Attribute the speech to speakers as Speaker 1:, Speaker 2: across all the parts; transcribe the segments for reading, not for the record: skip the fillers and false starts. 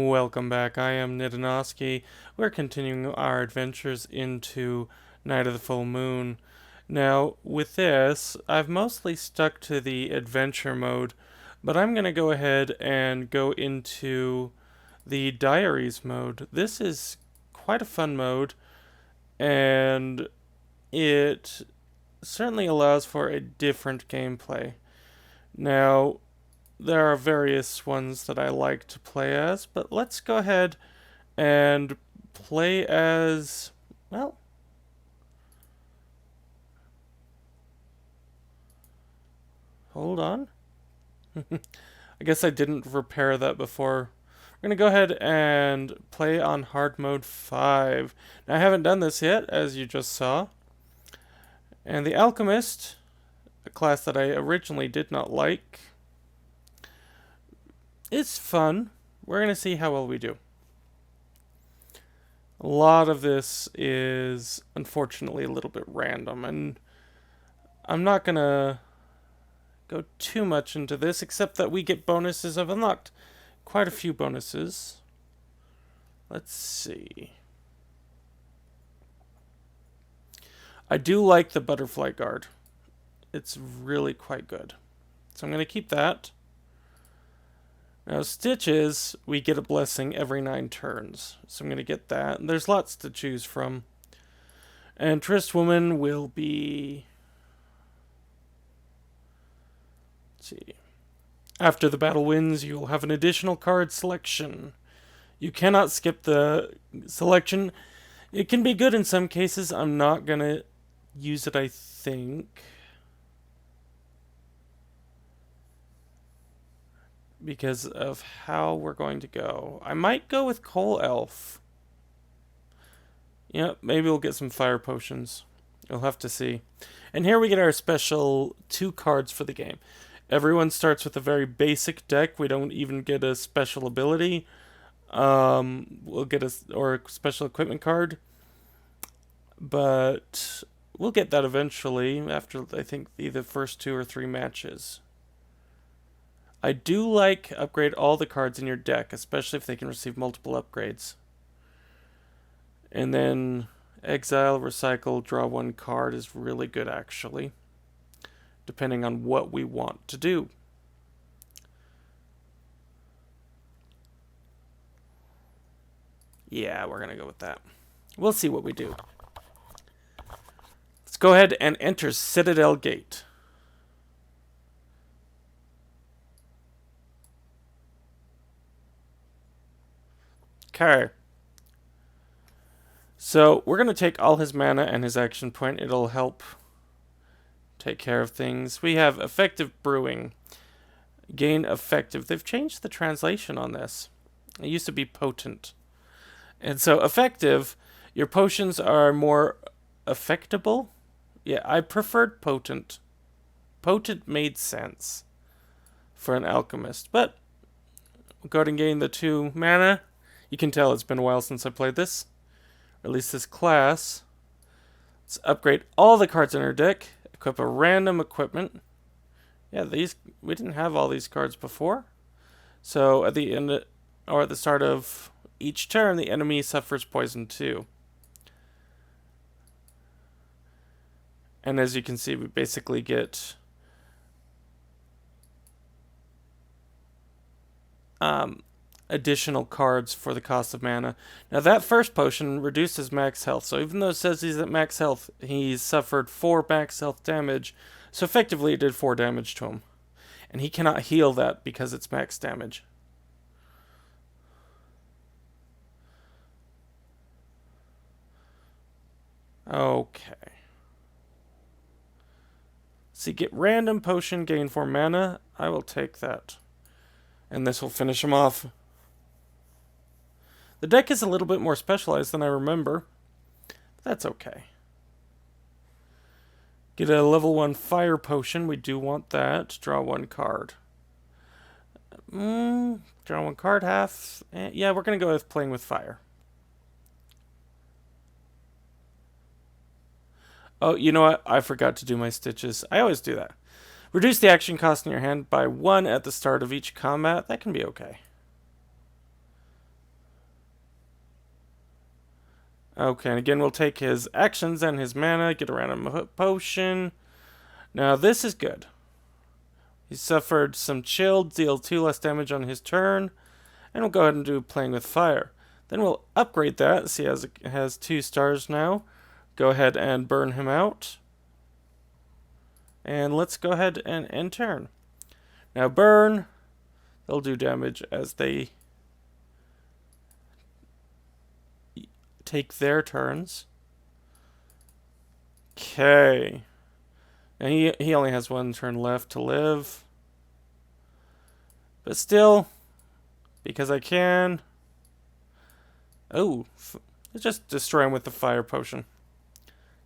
Speaker 1: Welcome back. I am Ndonosci. We're continuing our adventures into Night of the Full Moon. Now, with this, I've mostly stuck to the adventure mode, but I'm going to go ahead and go into the diaries mode. This is quite a fun mode, and it certainly allows for a different gameplay. Now, there are various ones that I like to play as, but let's go ahead and play as, well, hold on. I guess I didn't repair that before. We're going to go ahead and play on Hard Mode 5. Now, I haven't done this yet, as you just saw. And the Alchemist, a class that I originally did not like, it's fun. We're going to see how well we do. A lot of this is unfortunately a little bit random, and I'm not going to go too much into this, except that we get bonuses. I've unlocked quite a few bonuses. Let's see. I do like the butterfly guard. It's really quite good. So I'm going to keep that. Now, Stitches, we get a blessing every 9 turns. So I'm going to get that. And there's lots to choose from. And Trist Woman will be... Let's see. After the battle wins, you'll have an additional card selection. You cannot skip the selection. It can be good in some cases. I'm not going to use it, I think, because of how we're going to go. I might go with Coal Elf. Yeah, maybe we'll get some fire potions. You'll have to see. And here we get our special 2 cards for the game. Everyone starts with a very basic deck. We don't even get a special ability. We'll get a special equipment card. But we'll get that eventually after, I think, the first 2 or 3 matches. I do like upgrade all the cards in your deck, especially if they can receive multiple upgrades. And then exile, recycle, draw 1 card is really good, actually, depending on what we want to do. Yeah, we're going to go with that. We'll see what we do. Let's go ahead and enter Citadel Gate. Okay. So we're going to take all his mana and his action point. It'll help take care of things. We have effective brewing. Gain effective. They've changed the translation on this. It used to be potent. And so effective, your potions are more effectable. Yeah, I preferred potent. Potent made sense for an alchemist. But we'll go ahead and gain the 2 mana. You can tell it's been a while since I played this. Or at least this class. Let's upgrade all the cards in our deck. Equip a random equipment. Yeah, we didn't have all these cards before. So at the end, or at the start of each turn, the enemy suffers poison 2. And as you can see, we basically get additional cards for the cost of mana. Now that first potion reduces max health, so even though it says he's at max health, he's suffered 4 max health damage, so effectively it did 4 damage to him. And he cannot heal that because it's max damage. Okay. See, get random potion, gain 4 mana. I will take that. And this will finish him off. The deck is a little bit more specialized than I remember. But that's okay. Get a level 1 fire potion. We do want that. Draw 1 card. Draw 1 card, half. Yeah, we're going to go with playing with fire. Oh, you know what? I forgot to do my stitches. I always do that. Reduce the action cost in your hand by 1 at the start of each combat. That can be okay. Okay, and again, we'll take his actions and his mana, get a random potion. Now, this is good. He suffered some chill, deal 2 less damage on his turn, and we'll go ahead and do Playing with Fire. Then we'll upgrade that, see it has 2 stars now. Go ahead and burn him out. And let's go ahead and end turn. Now burn, they'll do damage as they take their turns. Okay. And he only has 1 turn left to live. But still, because I can... Oh, let's just destroy him with the fire potion.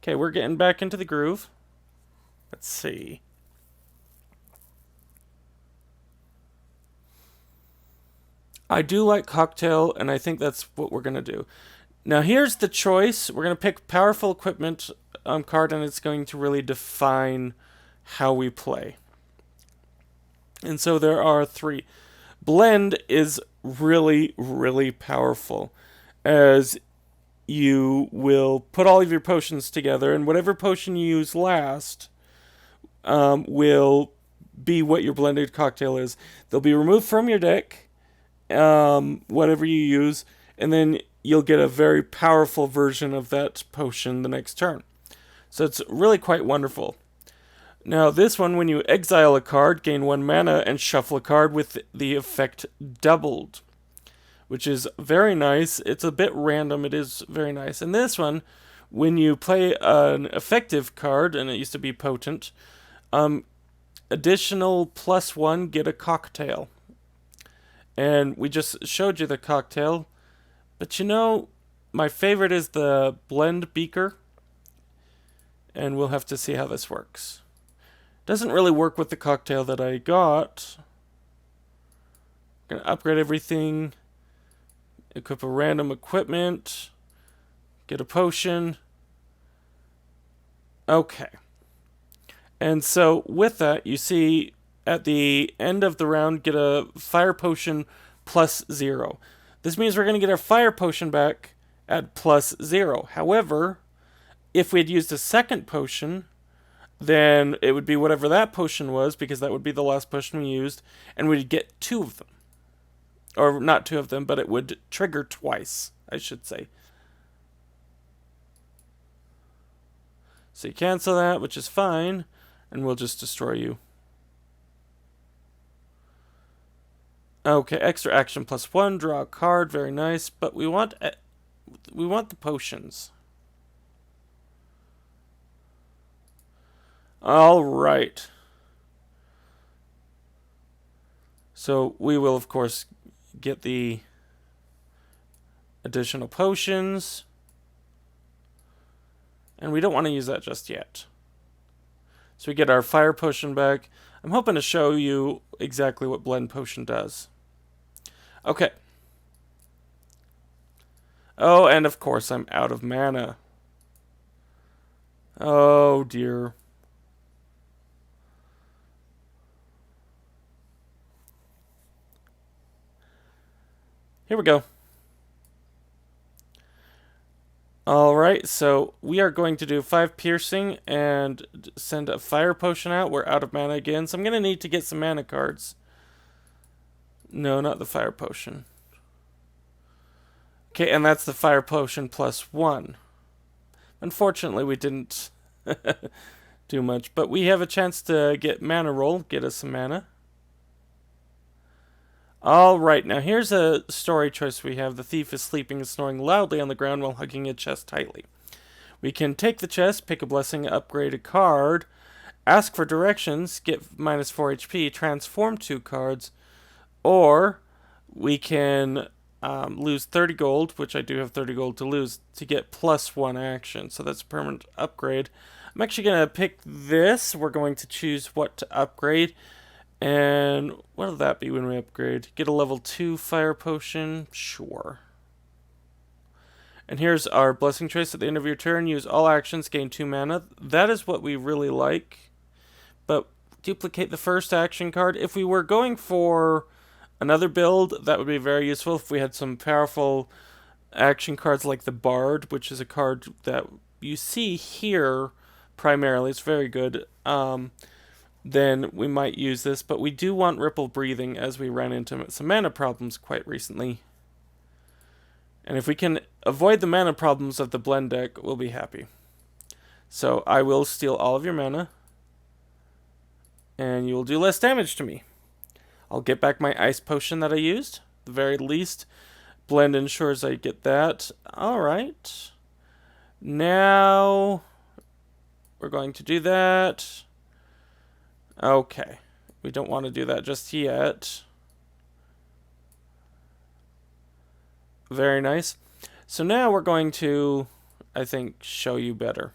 Speaker 1: Okay, we're getting back into the groove. Let's see. I do like Cocktail, and I think that's what we're going to do. Now here's the choice. We're going to pick Powerful Equipment card, and it's going to really define how we play. And so there are 3. Blend is really, really powerful, as you will put all of your potions together, and whatever potion you use last will be what your blended cocktail is. They'll be removed from your deck, whatever you use, and then you'll get a very powerful version of that potion the next turn. So it's really quite wonderful. Now this one, when you exile a card, gain 1 mana and shuffle a card with the effect doubled, which is very nice. It's a bit random, it is very nice. And this one, when you play an effective card, and it used to be potent, additional +1, get a cocktail. And we just showed you the cocktail, but you know, my favorite is the blend beaker, and we'll have to see how this works. Doesn't really work with the cocktail that I got. I'm gonna upgrade everything, equip a random equipment, get a potion. Okay. And so with that, you see at the end of the round, get a fire potion +0. This means we're going to get our fire potion back at +0. However, if we had used a second potion, then it would be whatever that potion was, because that would be the last potion we used, and we'd get 2 of them. Or not 2 of them, but it would trigger twice, I should say. So you cancel that, which is fine, and we'll just destroy you. Okay, extra action +1, draw a card, very nice, but we want the potions. All right. So we will, of course, get the additional potions. And we don't want to use that just yet. So we get our fire potion back. I'm hoping to show you exactly what blend potion does. Okay. Oh, and of course I'm out of mana. Oh dear. Here we go. Alright, so we are going to do 5 piercing and send a fire potion out. We're out of mana again, so I'm going to need to get some mana cards. No, not the fire potion. Okay, and that's the fire potion +1. Unfortunately, we didn't do much, but we have a chance to get mana roll, get us some mana. Alright, now here's a story choice we have. The thief is sleeping and snoring loudly on the ground while hugging a chest tightly. We can take the chest, pick a blessing, upgrade a card, ask for directions, get -4 HP, transform 2 cards, or we can lose 30 gold, which I do have 30 gold to lose, to get +1 action. So that's a permanent upgrade. I'm actually going to pick this. We're going to choose what to upgrade. And what will that be when we upgrade? Get a level 2 fire potion? Sure. And here's our blessing choice at the end of your turn. Use all actions, gain 2 mana. That is what we really like. But duplicate the first action card. If we were going for another build, that would be very useful if we had some powerful action cards like the Bard, which is a card that you see here primarily. It's very good. Then we might use this, but we do want Ripple Breathing as we ran into some mana problems quite recently. And if we can avoid the mana problems of the blend deck, we'll be happy. So I will steal all of your mana, and you will do less damage to me. I'll get back my ice potion that I used. At the very least, blend ensures I get that. Alright. Now we're going to do that. Okay. We don't want to do that just yet. Very nice. So now we're going to, I think, show you better.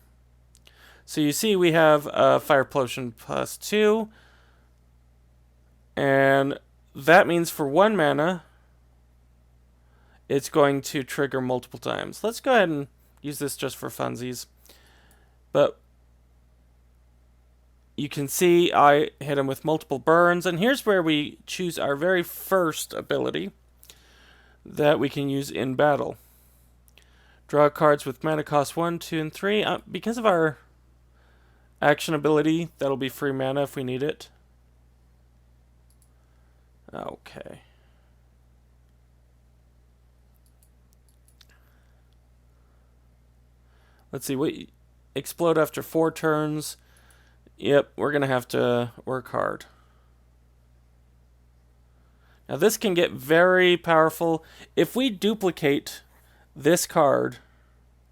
Speaker 1: So you see we have Fire Potion +2. And that means for 1 mana, it's going to trigger multiple times. Let's go ahead and use this just for funsies. But you can see I hit him with multiple burns. And here's where we choose our very first ability that we can use in battle. Draw cards with mana cost 1, 2, and 3. Because of our action ability, that'll be free mana if we need it. Okay. Let's see. Wait, explode after 4 turns. Yep, we're going to have to work hard. Now this can get very powerful if we duplicate this card,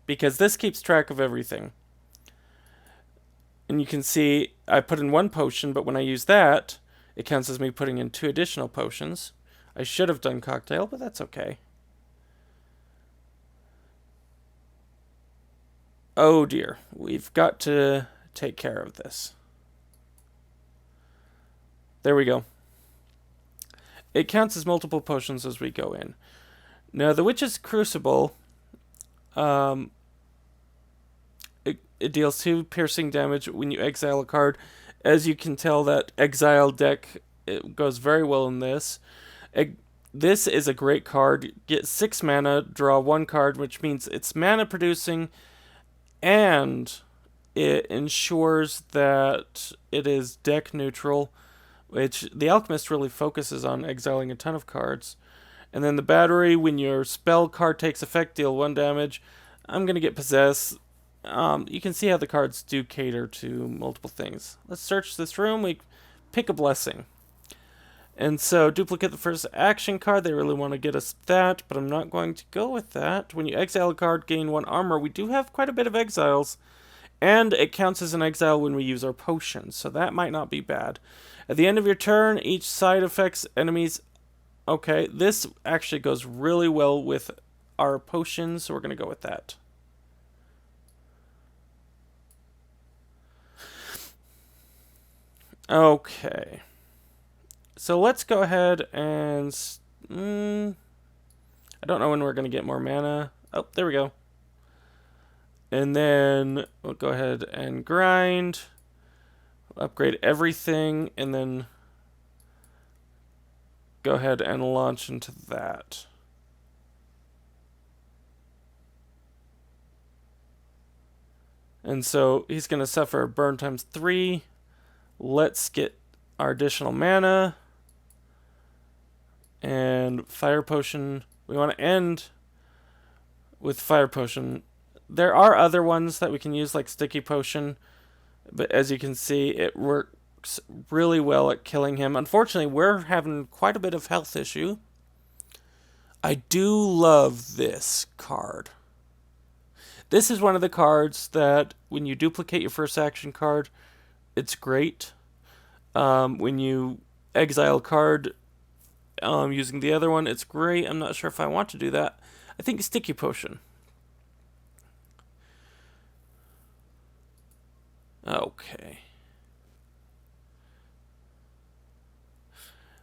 Speaker 1: because this keeps track of everything. And you can see I put in 1 potion, but when I use that, it counts as me putting in 2 additional potions. I should have done cocktail, but that's okay. Oh dear, we've got to take care of this. There we go. It counts as multiple potions as we go in. Now the Witch's Crucible, it deals 2 piercing damage when you exile a card. As you can tell, that exile deck, it goes very well in this. This is a great card. Get 6 mana, draw 1 card, which means it's mana producing, and it ensures that it is deck neutral, which the Alchemist really focuses on exiling a ton of cards. And then the Battery, when your spell card takes effect, deal 1 damage. I'm going to get Possess. You can see how the cards do cater to multiple things. Let's search this room. We pick a blessing. And so duplicate the first action card. They really want to get us that, but I'm not going to go with that. When you exile a card, gain 1 armor. We do have quite a bit of exiles, and it counts as an exile when we use our potions, so that might not be bad. At the end of your turn, each side affects enemies. Okay, this actually goes really well with our potions, so we're going to go with that. Okay. So let's go ahead and... I don't know when we're going to get more mana. Oh, there we go. And then we'll go ahead and grind. Upgrade everything, and then go ahead and launch into that. And so he's going to suffer a burn times 3. Let's get our additional mana. And Fire Potion. We want to end with Fire Potion. There are other ones that we can use, like Sticky Potion. But as you can see, it works really well at killing him. Unfortunately, we're having quite a bit of health issue. I do love this card. This is one of the cards that when you duplicate your first action card, it's great. When you exile a card using the other one, it's great. I'm not sure if I want to do that. I think Sticky Potion. Okay.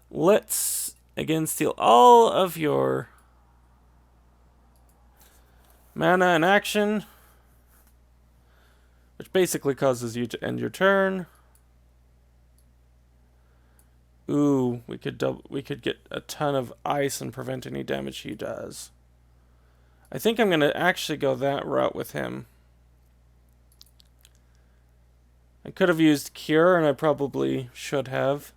Speaker 1: Let's, again, steal all of your mana and action, which basically causes you to end your turn. Ooh, we could get a ton of ice and prevent any damage he does. I think I'm going to actually go that route with him. I could have used Cure, and I probably should have.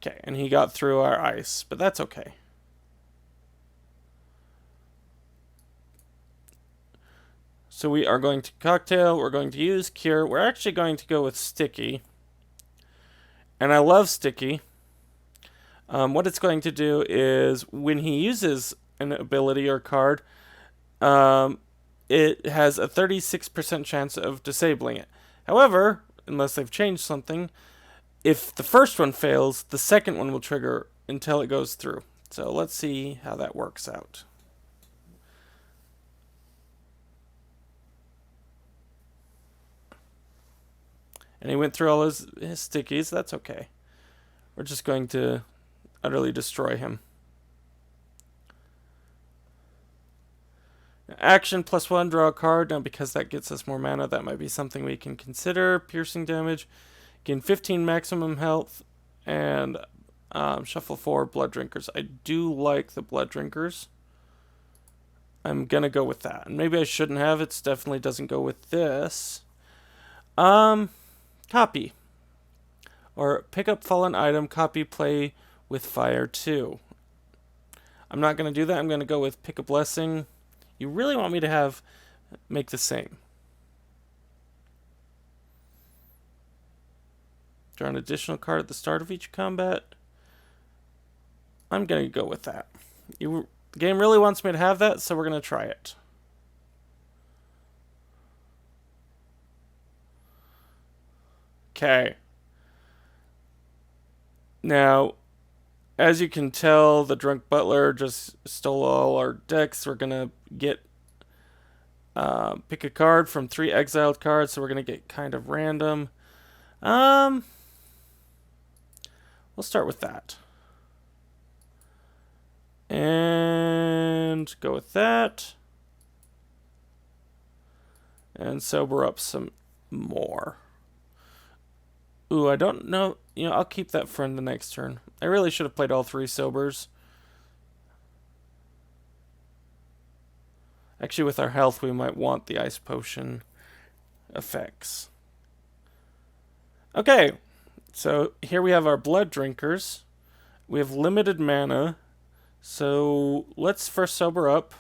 Speaker 1: Okay, and he got through our ice, but that's okay. So we are going to Cocktail, we're going to use Cure. We're actually going to go with Sticky. And I love Sticky. What it's going to do is, when he uses an ability or card, it has a 36% chance of disabling it. However, unless they've changed something, if the first one fails, the second one will trigger until it goes through. So let's see how that works out. And he went through all his stickies. That's okay. We're just going to utterly destroy him. Action +1, draw a card. Now, because that gets us more mana, that might be something we can consider. Piercing damage. Gain 15 maximum health. And shuffle 4 Blood Drinkers. I do like the Blood Drinkers. I'm going to go with that. And maybe I shouldn't have. It definitely doesn't go with this. Copy. Or pick up fallen item, copy, play with fire 2. I'm not going to do that. I'm going to go with pick a blessing. You really want me to make the same. Draw an additional card at the start of each combat. I'm going to go with that. The game really wants me to have that, so we're going to try it. Okay. Now, as you can tell, the Drunk Butler just stole all our decks. We're going to get pick a card from 3 exiled cards, so we're going to get kind of random. We'll start with that. And go with that. And sober up some more. Ooh, I don't know. You know, I'll keep that for the next turn. I really should have played all 3 sobers. Actually, with our health, we might want the ice potion effects. Okay, so here we have our blood drinkers. We have limited mana. So let's first sober up.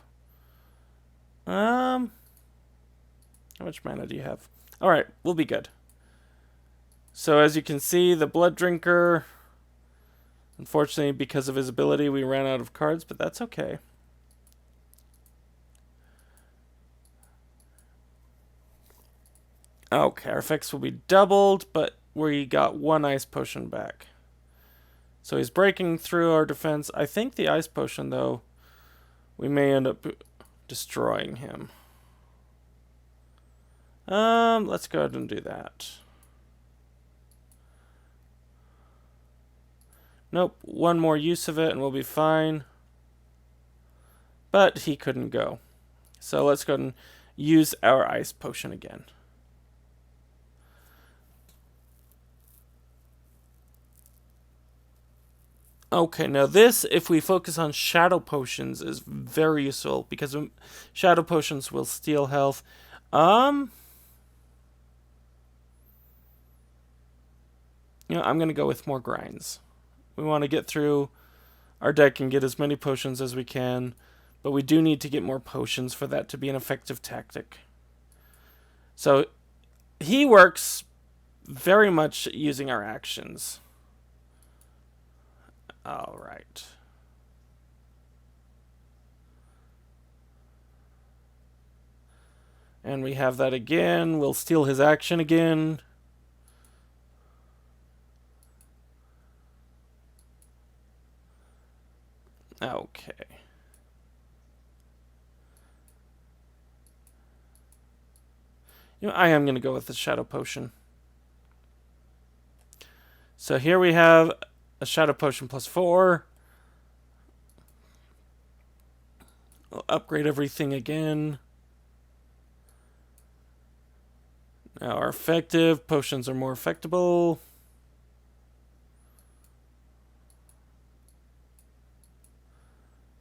Speaker 1: How much mana do you have? Alright, we'll be good. So as you can see, the blood drinker, unfortunately, because of his ability, we ran out of cards, but that's okay. Okay, our effects will be doubled, but we got 1 ice potion back. So he's breaking through our defense. I think the ice potion, though, we may end up destroying him. Let's go ahead and do that. Nope, 1 more use of it and we'll be fine. But he couldn't go. So let's go ahead and use our ice potion again. Okay, now this, if we focus on shadow potions, is very useful because shadow potions will steal health. You know, I'm going to go with more grinds. We want to get through our deck and get as many potions as we can, but we do need to get more potions for that to be an effective tactic. So he works very much using our actions. All right. And we have that again. We'll steal his action again. Okay. You know, I am going to go with the Shadow Potion. So here we have a Shadow Potion +4. We'll upgrade everything again. Now our effective potions are more effectable.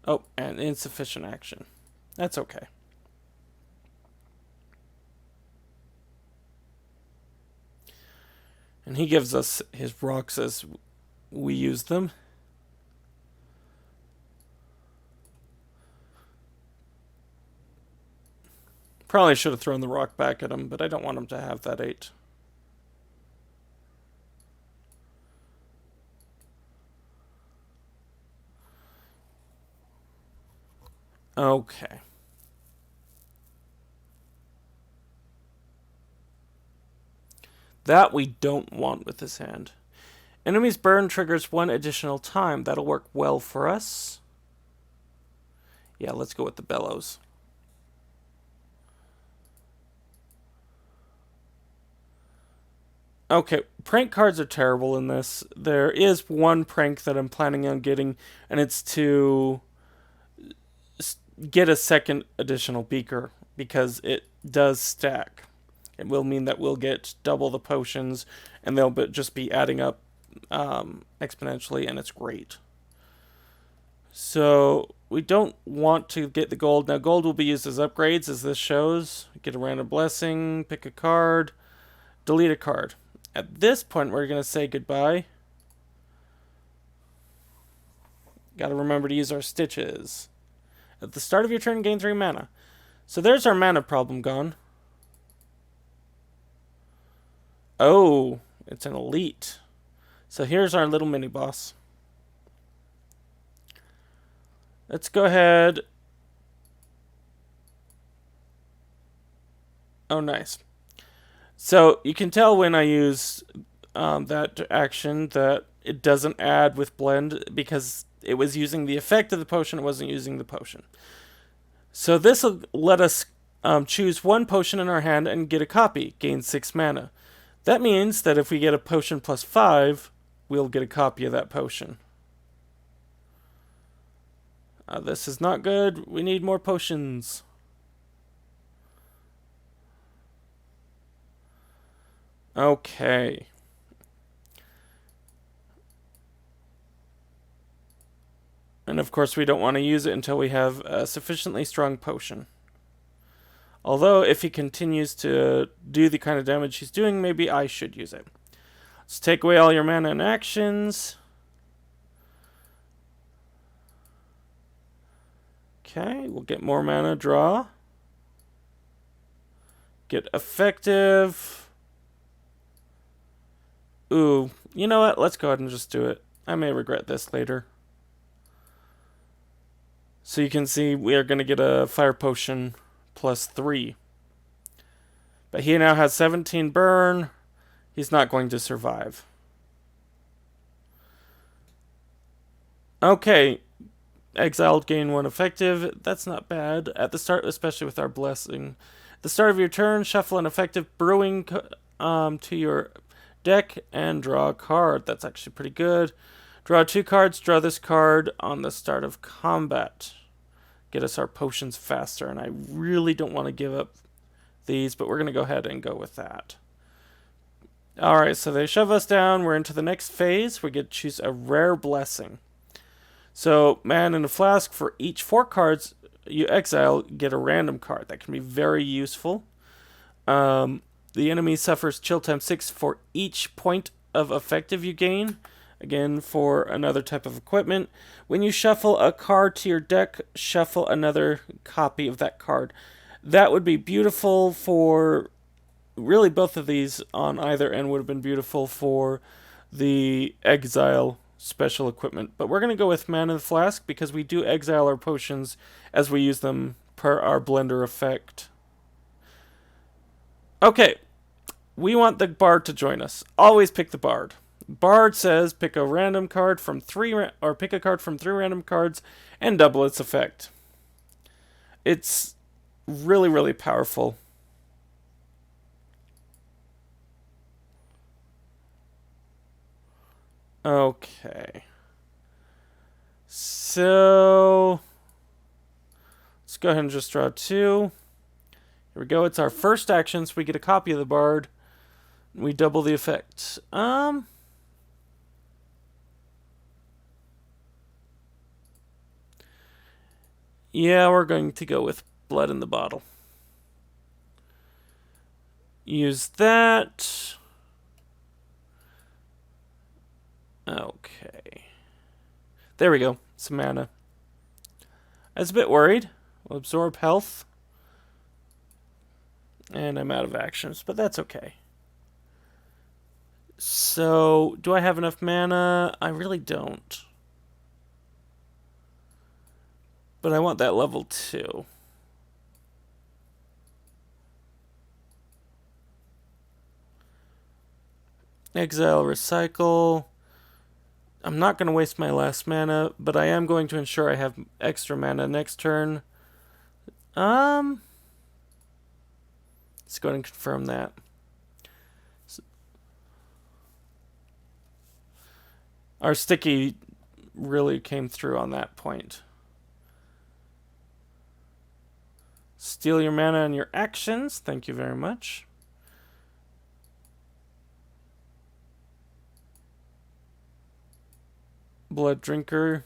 Speaker 1: Oh, and insufficient action. That's okay. And he gives us his rocks as we use them. Probably should have thrown the rock back at him, but I don't want him to have that 8. Okay. That we don't want with this hand. Enemy's burn triggers 1 additional time. That'll work well for us. Yeah, let's go with the bellows. Okay, prank cards are terrible in this. There is one prank that I'm planning on getting, and it's to get a second additional beaker, because it does stack. It will mean that we'll get double the potions, and they'll just be adding up exponentially, and it's great. So we don't want to get the gold. Now gold will be used as upgrades, as this shows. Get a random blessing, pick a card, delete a card. At this point, we're going to say goodbye. Got to remember to use our stitches. At the start of your turn, gain 3 mana. So there's our mana problem gone. Oh, it's an elite. So here's our little mini boss. Let's go ahead. Oh, nice. So you can tell when I use that action that it doesn't add with blend, because it was using the effect of the potion, it wasn't using the potion. So this will let us choose 1 potion in our hand and get a copy, gain 6 mana. That means that if we get a potion plus 5, we'll get a copy of that potion. This is not good. We need more potions. Okay. And of course we don't want to use it until we have a sufficiently strong potion. Although if he continues to do the kind of damage he's doing, maybe I should use it. Let's take away all your mana and actions. Okay, we'll get more mana, draw. Get effective. Ooh, you know what? Let's go ahead and just do it. I may regret this later. So you can see we are going to get a fire potion plus 3. But he now has 17 burn. He's not going to survive. Okay. Exiled, gain 1 effective. That's not bad. At the start, especially with our blessing. At the start of your turn, shuffle an effective brewing to your deck and draw a card. That's actually pretty good. Draw 2 cards. Draw this card on the start of combat. Get us our potions faster. And I really don't want to give up these, but we're going to go ahead and go with that. Alright, so they shove us down. We're into the next phase. We get to choose a rare blessing. So, man in a flask, for each 4 cards you exile, get a random card. That can be very useful. The enemy suffers chill times 6 for each point of effective you gain. Again, for another type of equipment. When you shuffle a card to your deck, shuffle another copy of that card. That would be beautiful for... Really, both of these on either end would have been beautiful for the exile special equipment. But we're going to go with Man in the Flask because we do exile our potions as we use them per our blender effect. Okay, we want the Bard to join us. Always pick the Bard. Bard says pick a random card from 3 or pick a card from 3 random cards and double its effect. It's really, really powerful. Okay. So let's go ahead and just draw 2. Here we go. It's our first action, so we get a copy of the Bard. We double the effect. Yeah, we're going to go with blood in the bottle. Use that. Okay. There we go. Some mana. I was a bit worried. We'll absorb health. And I'm out of actions, but that's okay. So, do I have enough mana? I really don't. But I want that level 2. Exile, recycle. I'm not going to waste my last mana, but I am going to ensure I have extra mana next turn. Let's go ahead and confirm that. Our sticky really came through on that point. Steal your mana and your actions. Thank you very much. Blood Drinker.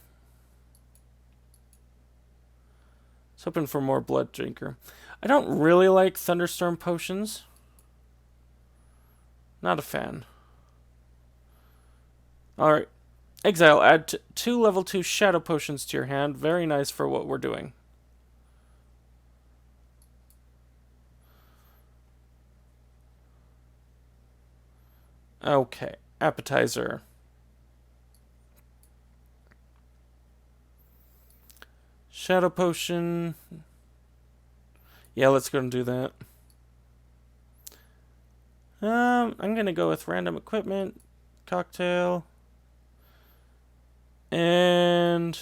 Speaker 1: Let's hoping for more Blood Drinker. I don't really like Thunderstorm potions. Not a fan. Alright. Exile. Add 2 level 2 Shadow Potions to your hand. Very nice for what we're doing. Okay. Appetizer. Shadow Potion. Yeah, let's go and do that. I'm gonna go with random equipment, cocktail, and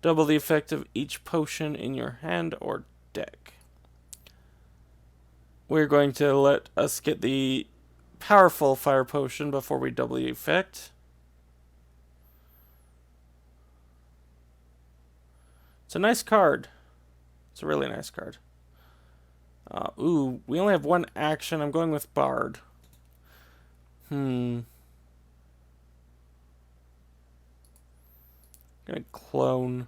Speaker 1: double the effect of each potion in your hand or deck. We're going to let us get the powerful fire potion before we double the effect. It's a nice card. It's a really nice card. Ooh, we only have 1 action. I'm going with Bard. Gonna clone.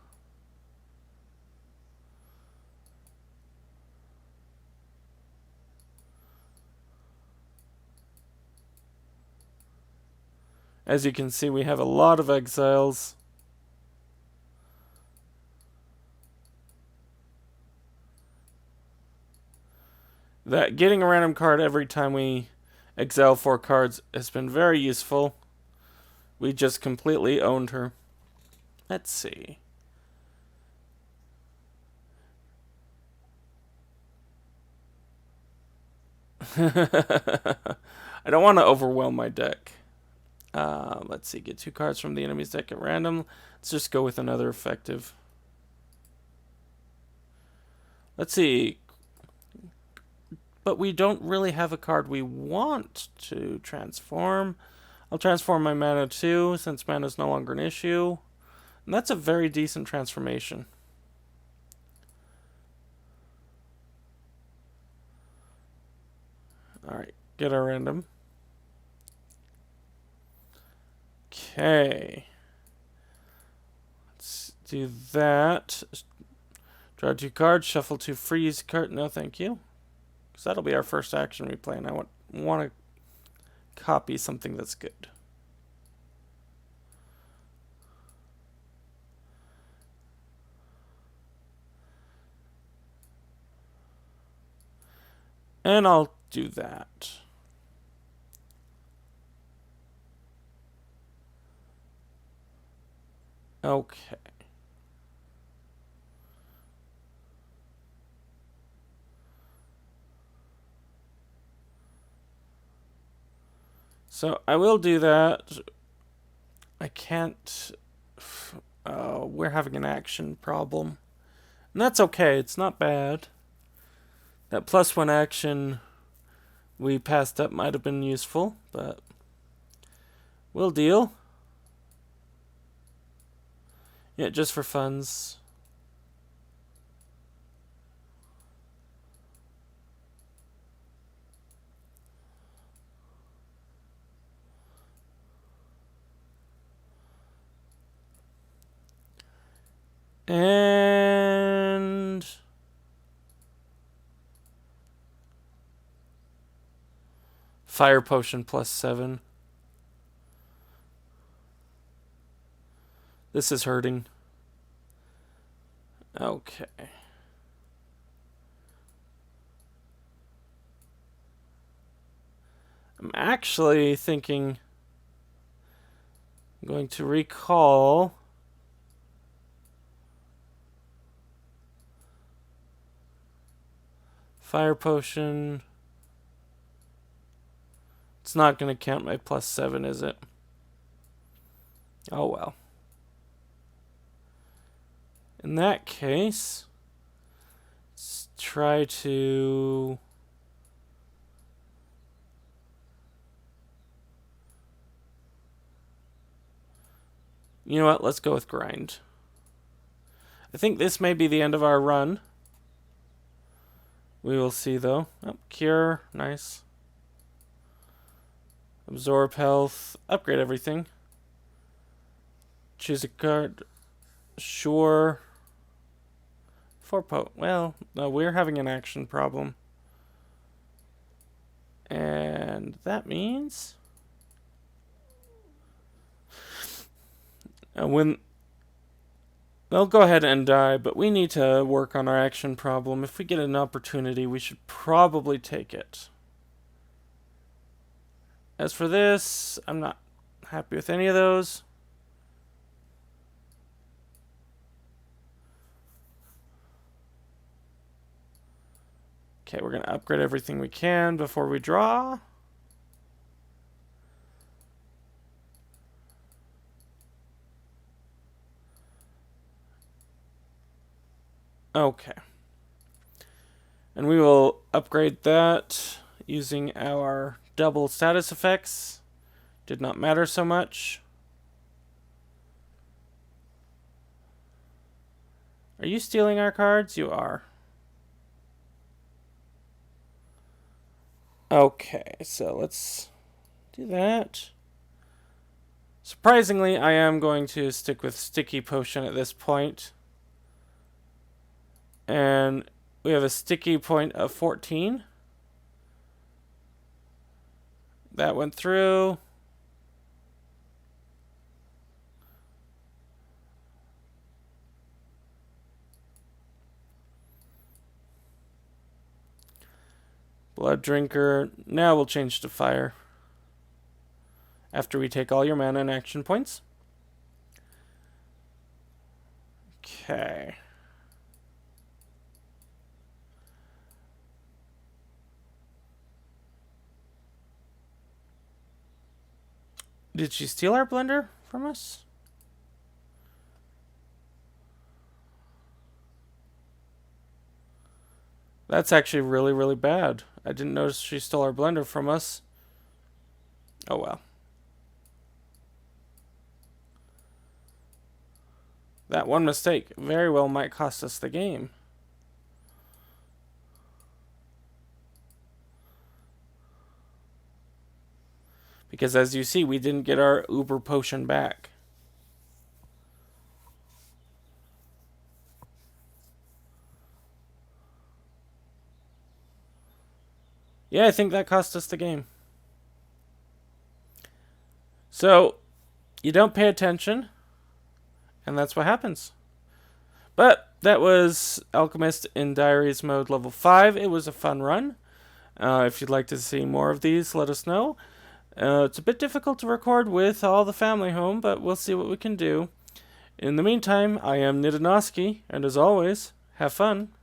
Speaker 1: As you can see, we have a lot of exiles. That getting a random card every time we exile 4 cards has been very useful. We just completely owned her. Let's see. I don't want to overwhelm my deck. Let's see. Get 2 cards from the enemy's deck at random. Let's just go with another effective. Let's see. But we don't really have a card we want to transform. I'll transform my mana too, since mana is no longer an issue. And that's a very decent transformation. Alright, get our random. Okay. Let's do that. Draw 2 cards, shuffle 2 freeze card. No, thank you. Because that'll be our first action we play, and I want to copy something that's good. And I'll do that. Okay. So I will do that. I can't. We're having an action problem. And that's okay. It's not bad. That +1 action we passed up might have been useful, but we'll deal. Yeah, just for funds. And fire potion +7. This is hurting. Okay. I'm actually thinking I'm going to recall fire potion. It's not going to count my +7, is it? Oh well. In that case, let's try to... You know what? Let's go with grind. I think this may be the end of our run. We will see, though. Oh, cure. Nice. Absorb health. Upgrade everything. Choose a card. Sure. Well, no, we're having an action problem. And that means... when they'll go ahead and die, but we need to work on our action problem. If we get an opportunity, we should probably take it. As for this, I'm not happy with any of those. Okay, we're going to upgrade everything we can before we draw. Okay. And we will upgrade that using our double status effects. Did not matter so much. Are you stealing our cards? You are. Okay, so let's do that. Surprisingly, I am going to stick with Sticky Potion at this point. And we have a sticky point of 14. That went through. Blood Drinker. Now we'll change to fire. After we take all your mana and action points. Okay. Did she steal our blender from us? That's actually really, really bad. I didn't notice she stole our blender from us. Oh well. That one mistake very well might cost us the game. Because as you see, we didn't get our Uber Potion back. Yeah, I think that cost us the game. So, you don't pay attention, and that's what happens. But that was Alchemist in Diaries Mode Level 5. It was a fun run. If you'd like to see more of these, let us know. It's a bit difficult to record with all the family home, but we'll see what we can do. In the meantime, I am Ndonosci, and as always, have fun.